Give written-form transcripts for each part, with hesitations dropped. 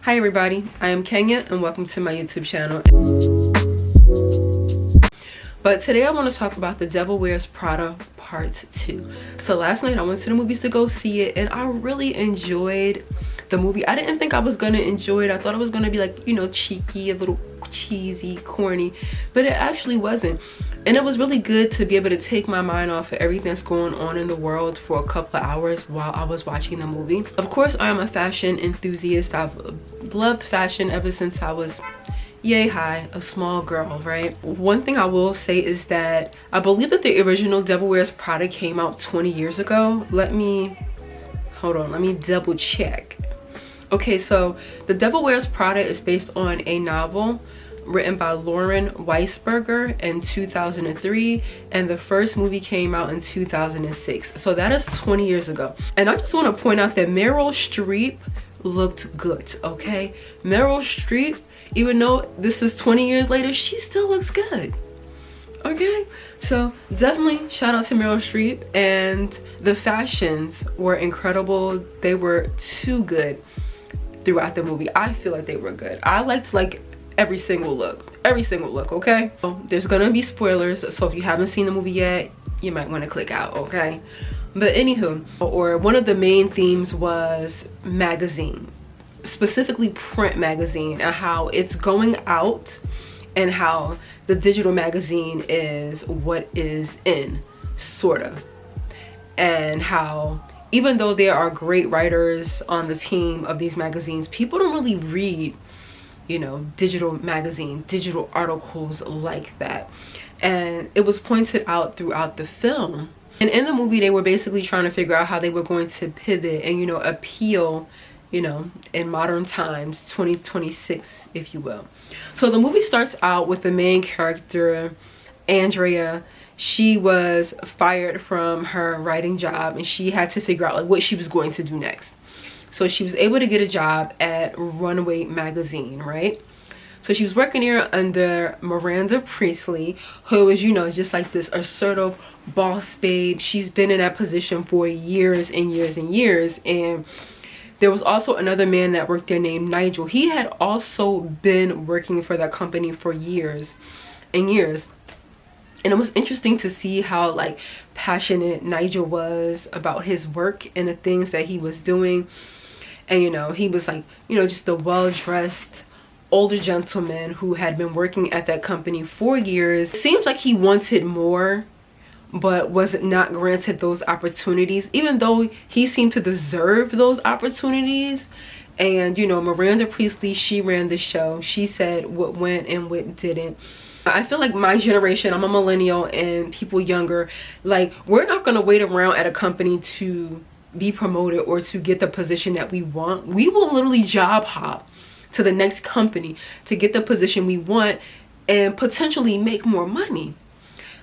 Hi everybody, I am Kenya and welcome to my YouTube channel. But today I want to talk about The Devil Wears Prada Part 2. So last night I went to the movies to go see it and I really enjoyed the movie. I didn't think I was going to enjoy it. I thought it was going to be like, you know, cheeky, a little cheesy, corny, but it actually wasn't. And it was really good to be able to take my mind off of everything that's going on in the world for a couple of hours while I was watching the movie. Of course, I am a fashion enthusiast. I've loved fashion ever since I was yay high, a small girl, right? One thing I will say is that I believe that the original Devil Wears Prada came out 20 years ago. Let me double check. Okay, so The Devil Wears Prada is based on a novel written by Lauren Weisberger in 2003, and the first movie came out in 2006. So that is 20 years ago. And I just want to point out that Meryl Streep looked good, okay? Meryl Streep, even though this is 20 years later, she still looks good, okay? So definitely shout out to Meryl Streep, and the fashions were incredible. They were too good throughout the movie. I feel like they were good. I liked like every single look, okay? So there's gonna be spoilers, so if you haven't seen the movie yet, you might want to click out, okay? But anywho, or one of the main themes was magazine, specifically print magazine, and how it's going out and how the digital magazine is what is in, sort of. And how even though there are great writers on the team of these magazines, people don't really read, you know, digital magazine, digital articles like that. And it was pointed out throughout the film. And in the movie, they were basically trying to figure out how they were going to pivot and, you know, appeal, you know, in modern times, 2026, if you will. So the movie starts out with the main character, Andrea. She was fired from her writing job and she had to figure out like what she was going to do next. So she was able to get a job at Runway magazine, right? So she was working there under Miranda Priestley, who is, you know, just like this assertive boss babe. She's been in that position for years and years and years. And there was also another man that worked there named Nigel. He had also been working for that company for years and years. And it was interesting to see how like passionate Nigel was about his work and the things that he was doing. And you know, he was like, you know, just a well-dressed older gentleman who had been working at that company for years. It seems like he wanted more, but was not granted those opportunities, even though he seemed to deserve those opportunities. And you know, Miranda Priestley, she ran the show. She said what went and what didn't. I feel like my generation, I'm a millennial, and people younger, like, we're not gonna wait around at a company to be promoted or to get the position that we want. We will literally job hop to the next company to get the position we want and potentially make more money.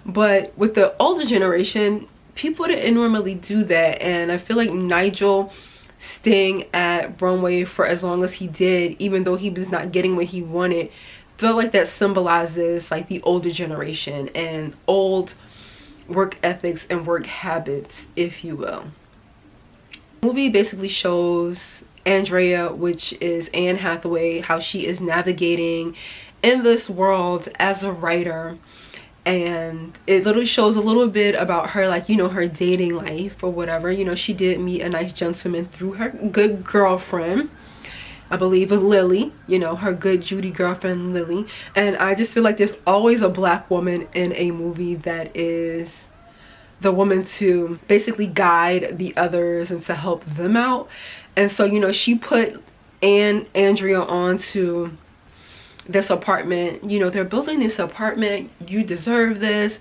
But with the older generation, people didn't normally do that. And I feel like Nigel staying at Runway for as long as he did, even though he was not getting what he wanted, felt like that symbolizes like the older generation and old work ethics and work habits, if you will. The movie basically shows Andrea, which is Anne Hathaway, how she is navigating in this world as a writer. And it literally shows a little bit about her, like, you know, her dating life or whatever. You know, she did meet a nice gentleman through her good girlfriend, I believe, with Lily, you know, her good Judy girlfriend Lily. And I just feel like there's always a black woman in a movie that is the woman to basically guide the others and to help them out. And so, you know, she put Andrea onto this apartment. You know, they're building this apartment, you deserve this,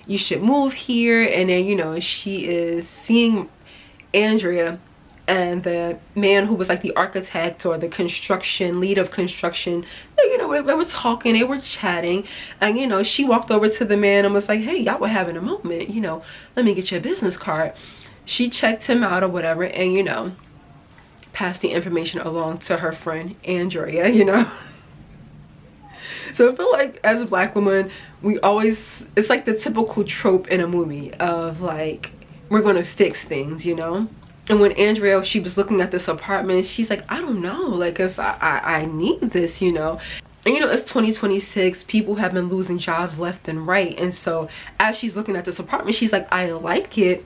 you should move here. And then, you know, she is seeing Andrea and the man who was like the architect or the construction lead of construction, you know, they were talking, they were chatting, and you know, she walked over to the man and was like, hey, y'all were having a moment, you know, let me get your business card. She checked him out or whatever, and you know, passed the information along to her friend Andrea, you know. So I feel like as a black woman, we always, it's like the typical trope in a movie of like, we're gonna fix things, you know. And when Andrea, she was looking at this apartment, she's like, I don't know, like if I need this, you know. And you know, it's 2026, people have been losing jobs left and right. And so as she's looking at this apartment, she's like, I like it,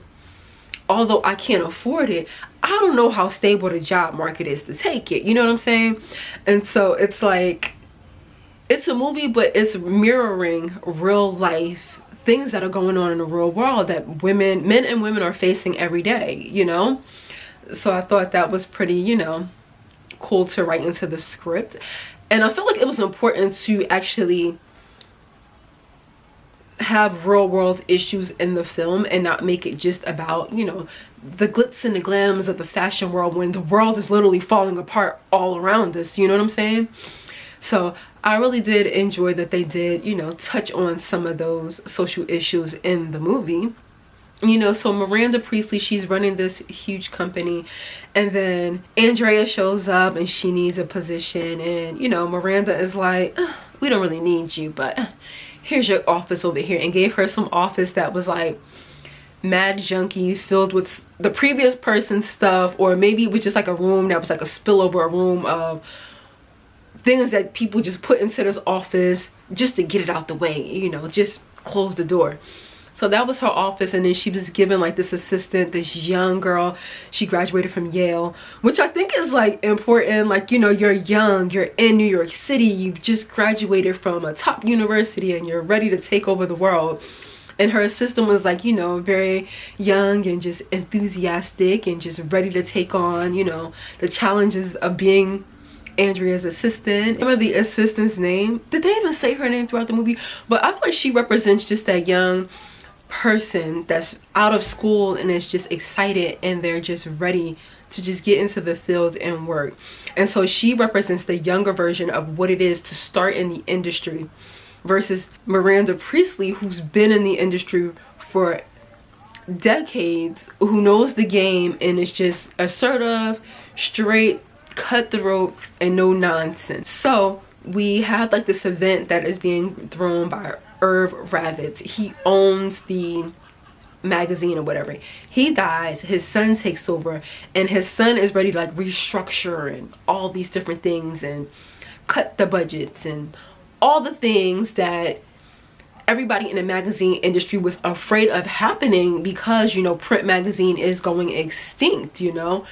although I can't afford it. I don't know how stable the job market is to take it, you know what I'm saying? And so it's like, it's a movie, but it's mirroring real life things that are going on in the real world that men and women are facing every day, you know. So I thought that was pretty, you know, cool to write into the script. And I felt like it was important to actually have real world issues in the film and not make it just about, you know, the glitz and the glams of the fashion world when the world is literally falling apart all around us, you know what I'm saying? So I really did enjoy that they did, you know, touch on some of those social issues in the movie. You know, so Miranda Priestly, she's running this huge company, and then Andrea shows up and she needs a position, and you know, Miranda is like, we don't really need you, but here's your office over here, and gave her some office that was like mad junky, filled with the previous person's stuff, or maybe it was just like a room that was like a spillover, a room of things that people just put into this office just to get it out the way, you know, just close the door. So that was her office, and then she was given like this assistant, this young girl. She graduated from Yale, which I think is like important. Like, you know, you're young, you're in New York City, you've just graduated from a top university and you're ready to take over the world. And her assistant was like, you know, very young and just enthusiastic and just ready to take on, you know, the challenges of being Andrea's assistant. I remember the assistant's name. Did they even say her name throughout the movie? But I feel like she represents just that young person that's out of school and is just excited and they're just ready to just get into the field and work. And so she represents the younger version of what it is to start in the industry, versus Miranda Priestly, who's been in the industry for decades, who knows the game and is just assertive, straight, cutthroat, and no nonsense. So we have like this event that is being thrown by Irv Ravitz. He owns the magazine or whatever. He dies, his son takes over, and his son is ready to like restructure and all these different things and cut the budgets and all the things that everybody in the magazine industry was afraid of happening, because, you know, print magazine is going extinct, you know.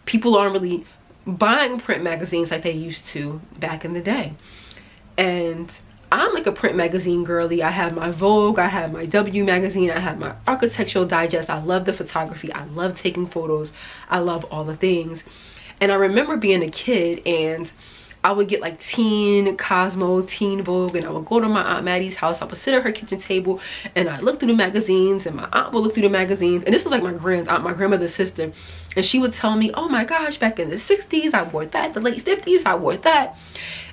People aren't really buying print magazines like they used to back in the day. And I'm like a print magazine girly. I have my Vogue, I have my W magazine, I have my Architectural Digest. I love the photography, I love taking photos, I love all the things. And I remember being a kid and I would get like Teen Cosmo, Teen Vogue, and I would go to my Aunt Maddie's house. I would sit at her kitchen table and I look through the magazines, and my aunt would look through the magazines. And this was like my aunt, my grandmother's sister. And she would tell me, oh my gosh, back in the 60s, I wore that. The late 50s, I wore that.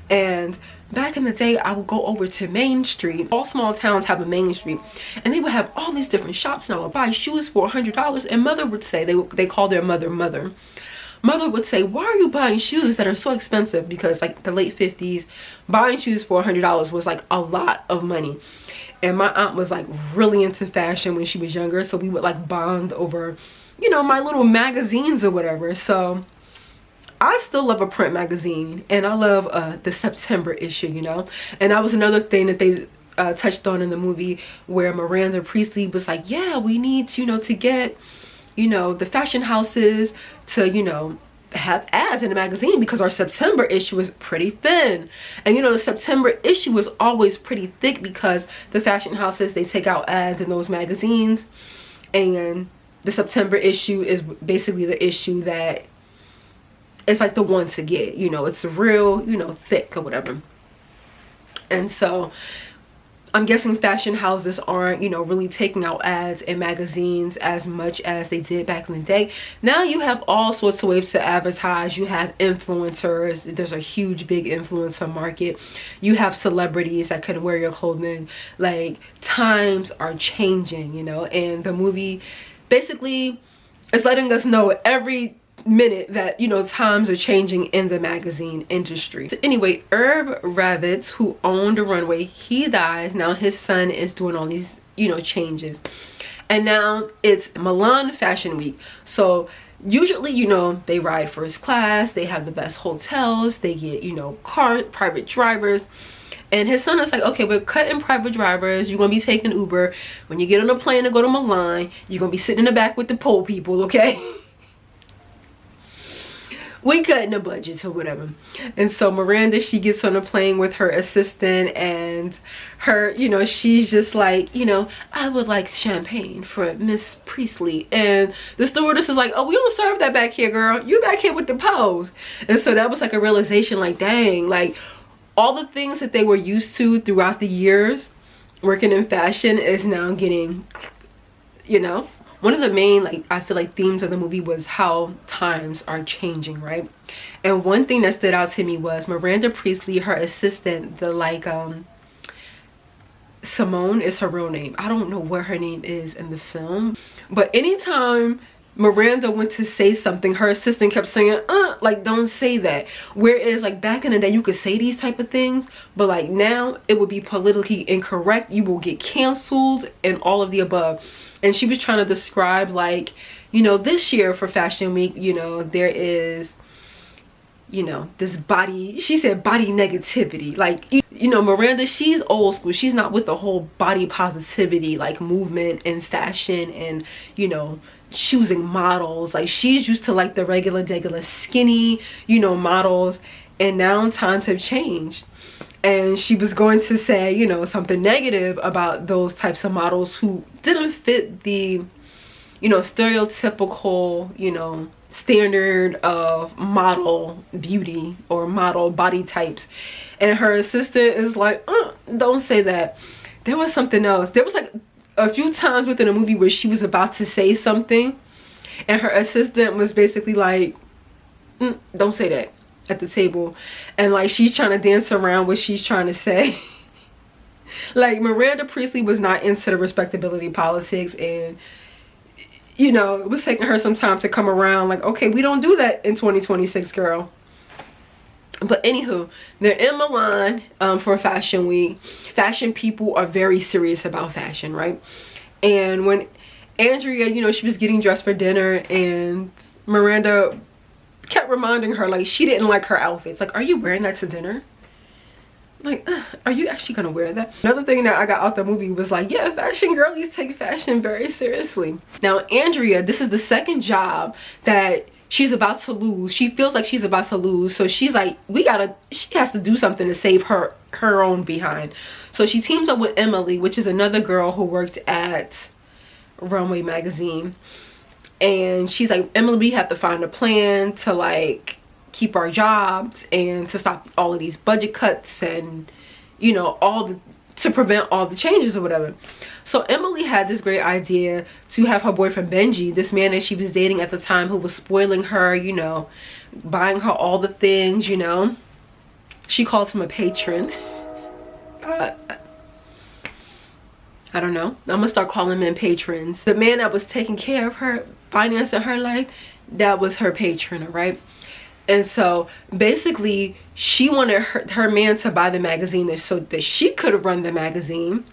And back in the day, I would go over to Main Street. All small towns have a Main Street, and they would have all these different shops, and I would buy shoes for $100. And mother would say, they call their mother Mother would say, why are you buying shoes that are so expensive? Because like the late 50s, buying shoes for $100 was like a lot of money. And my aunt was like really into fashion when she was younger, so we would like bond over, you know, my little magazines or whatever. So I still love a print magazine, and I love the September issue, you know. And that was another thing that they touched on in the movie, where Miranda Priestly was like, yeah, we need to, you know, to get, you know, the fashion houses to, you know, have ads in the magazine, because our September issue is pretty thin. And you know, the September issue is always pretty thick because the fashion houses, they take out ads in those magazines, and the September issue is basically the issue that it's like the one to get, you know, it's real, you know, thick or whatever. And so I'm guessing fashion houses aren't, you know, really taking out ads in magazines as much as they did back in the day. Now you have all sorts of ways to advertise. You have influencers. There's a huge big influencer market. You have celebrities that can wear your clothing. Like, times are changing, you know, and the movie basically is letting us know every minute that, you know, times are changing in the magazine industry. So anyway, Irv Ravitz, who owned the runway, he dies. Now his son is doing all these, you know, changes, and now it's Milan Fashion Week. So Usually, you know, they ride first class, they have the best hotels, they get, you know, private drivers. And his son is like, okay, we're cutting private drivers, you're gonna be taking Uber. When you get on a plane to go to Milan, you're gonna be sitting in the back with the pole people, okay? We cutting the budgets or whatever. And so Miranda, she gets on a plane with her assistant, and her, you know, she's just like, you know, I would like champagne for Miss Priestley. And the stewardess is like, oh, we don't serve that back here, girl. You back here with the pose. And so that was like a realization, like, dang, like all the things that they were used to throughout the years working in fashion is now getting, you know. One of the main, like, I feel like themes of the movie was how times are changing, right? And one thing that stood out to me was Miranda Priestley, her assistant, the like Simone is her real name. I don't know what her name is in the film, but anytime Miranda went to say something, her assistant kept saying, like, don't say that. Whereas like back in the day, you could say these type of things, but like now it would be politically incorrect. You will get canceled and all of the above. And she was trying to describe, like, you know, this year for Fashion Week, you know, there is, you know, this body, she said body negativity. Like, you know, Miranda, she's old school. She's not with the whole body positivity, like, movement and fashion and, you know, choosing models. Like, she's used to like the regular skinny, you know, models. And now times have changed. And she was going to say, you know, something negative about those types of models who didn't fit the, you know, stereotypical, you know, standard of model beauty or model body types. And her assistant is like, don't say that. There was something else. There was like a few times within a movie where she was about to say something and her assistant was basically like, don't say that, at the table. And like she's trying to dance around what she's trying to say. Like, Miranda Priestley was not into the respectability politics, and you know, it was taking her some time to come around, like, okay, we don't do that in 2026, girl. But anywho, they're in Milan for Fashion Week. Fashion people are very serious about fashion, right? And when Andrea, you know, she was getting dressed for dinner, and Miranda kept reminding her, like, she didn't like her outfits. Like, are you wearing that to dinner? Like, are you actually gonna wear that? Another thing that I got out the movie was like, yeah, fashion girlies take fashion very seriously. Now, Andrea, this is the second job that she's about to lose. She feels like she's about to lose. So she's like, she has to do something to save her own behind. So she teams up with Emily, which is another girl who worked at Runway magazine. And she's like, Emily, we have to find a plan to like keep our jobs and to stop all of these budget cuts and, you know, to prevent all the changes or whatever. So Emily had this great idea to have her boyfriend Benji, this man that she was dating at the time, who was spoiling her, you know, buying her all the things, you know. She called him a patron. I don't know. I'm gonna start calling men patrons. The man that was taking care of her, financing her life, that was her patron, all right? And so basically she wanted her man to buy the magazine so that she could run the magazine.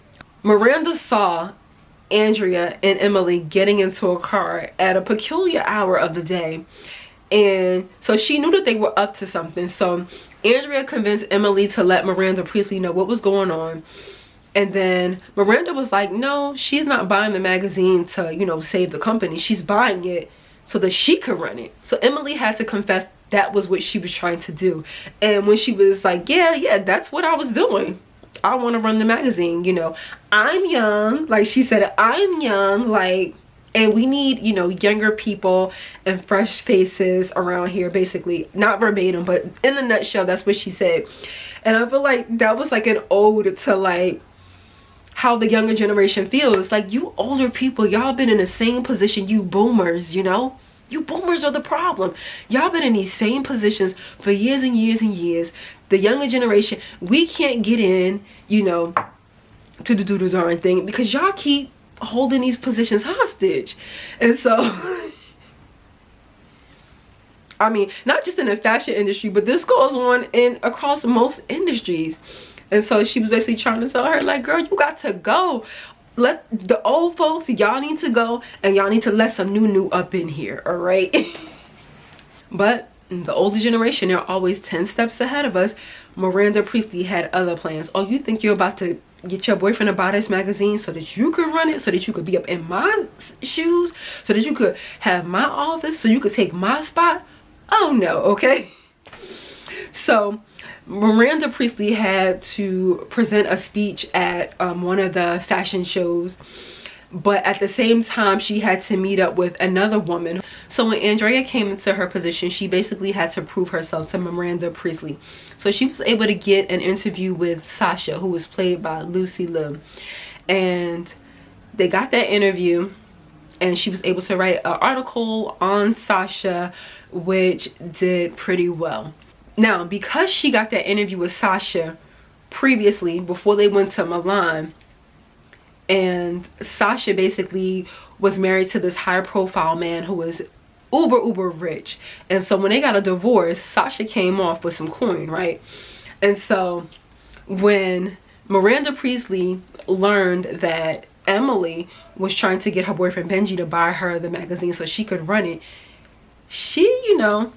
Miranda saw Andrea and Emily getting into a car at a peculiar hour of the day, and so she knew that they were up to something. So Andrea convinced Emily to let Miranda Priestley know what was going on. And then Miranda was like, no, she's not buying the magazine to, you know, save the company. She's buying it so that she could run it. So Emily had to confess that was what she was trying to do. And when she was like, yeah, that's what I was doing. I want to run the magazine, you know. I'm young. Like she said, I'm young, like, and we need, you know, younger people and fresh faces around here, basically. Not verbatim, but in a nutshell, that's what she said. And I feel like that was like an ode to like how the younger generation feels. Like, you older people, y'all been in the same position, you boomers, you know. You boomers are the problem. Y'all been in these same positions for years and years and years. The younger generation, we can't get in, you know, to do the darn thing because y'all keep holding these positions hostage. And so I mean, not just in the fashion industry, but this goes on across most industries. And so she was basically trying to tell her, like, girl, you got to go. let the old folks, y'all need to go, and y'all need to let some new up in here, all right? But the older generation, they're always 10 steps ahead of us. Miranda Priestly had other plans. Oh, you think you're about to get your boyfriend to buy this magazine so that you could run it, so that you could be up in my shoes, so that you could have my office, so you could take my spot? Oh no, okay? So Miranda Priestly had to present a speech at one of the fashion shows, but at the same time she had to meet up with another woman. So when Andrea came into her position, she basically had to prove herself to Miranda Priestly. So she was able to get an interview with Sasha, who was played by Lucy Liu, and they got that interview, and she was able to write an article on Sasha, which did pretty well. Now, because she got that interview with Sasha previously, before they went to Milan, and Sasha basically was married to this high profile man who was uber rich, and so when they got a divorce, Sasha came off with some coin, right? And so when Miranda Priestly learned that Emily was trying to get her boyfriend Benji to buy her the magazine so she could run it, she, you know,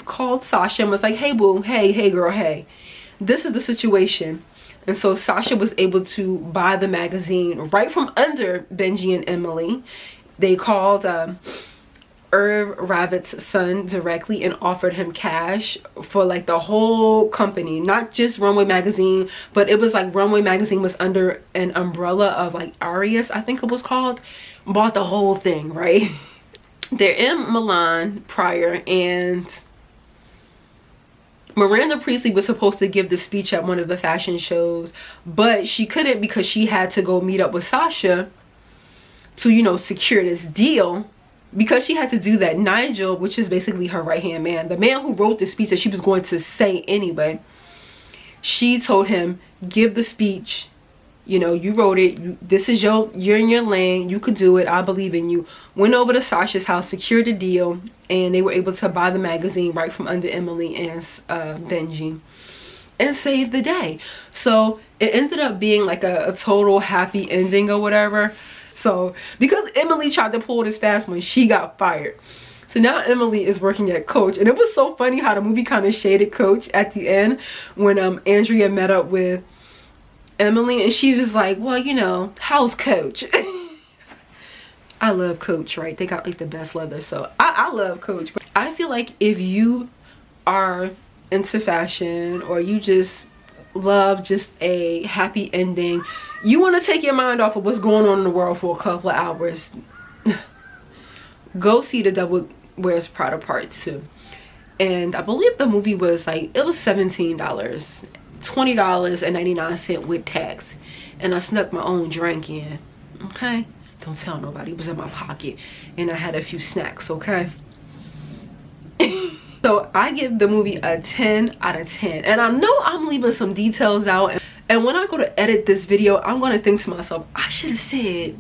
called Sasha and was like, hey boo, hey girl, hey, this is the situation. And so Sasha was able to buy the magazine right from under Benji and Emily. They called Irv Ravit's son directly and offered him cash for like the whole company, not just Runway Magazine, but it was like Runway Magazine was under an umbrella of like Arius, I think it was called. Bought the whole thing, right? They're in Milan prior, and Miranda Priestly was supposed to give the speech at one of the fashion shows, but she couldn't because she had to go meet up with Sasha to, you know, secure this deal. Because she had to do that, Nigel, which is basically her right-hand man, the man who wrote the speech that she was going to say anyway, she told him, give the speech, you know, you wrote it, this is you're in your lane, you could do it, I believe in you. Went over to Sasha's house, secured the deal, and they were able to buy the magazine right from under Emily and Benji, and save the day. So it ended up being like a total happy ending or whatever. So because Emily tried to pull this fast one, she got fired. So now Emily is working at Coach, and it was so funny how the movie kind of shaded Coach at the end when Andrea met up with Emily, and she was like, well, you know, how's Coach? I love Coach, right? They got like the best leather, so I love Coach. But I feel like if you are into fashion, or you just love just a happy ending, you want to take your mind off of what's going on in the world for a couple of hours, go see The Devil Wears Prada Part 2. And I believe the movie was like, it was $17, $20.99 with tax, and I snuck my own drink in, okay? Don't tell nobody, it was in my pocket, and I had a few snacks, okay? So I give the movie a 10 out of 10, and I know I'm leaving some details out, and when I go to edit this video, I'm going to think to myself, I should have said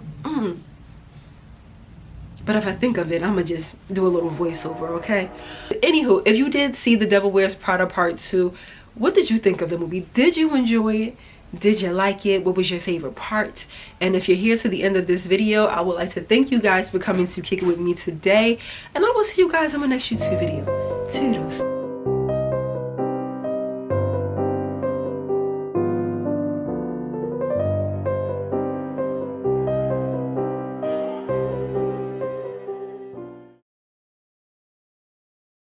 but if I think of it, I'm gonna just do a little voiceover, okay? Anywho, if you did see The Devil Wears Prada Part 2, what did you think of the movie? Did you enjoy it? Did you like it? What was your favorite part? And if you're here to the end of this video, I would like to thank you guys for coming to kick it with me today, and I will see you guys in my next YouTube video. Toodles.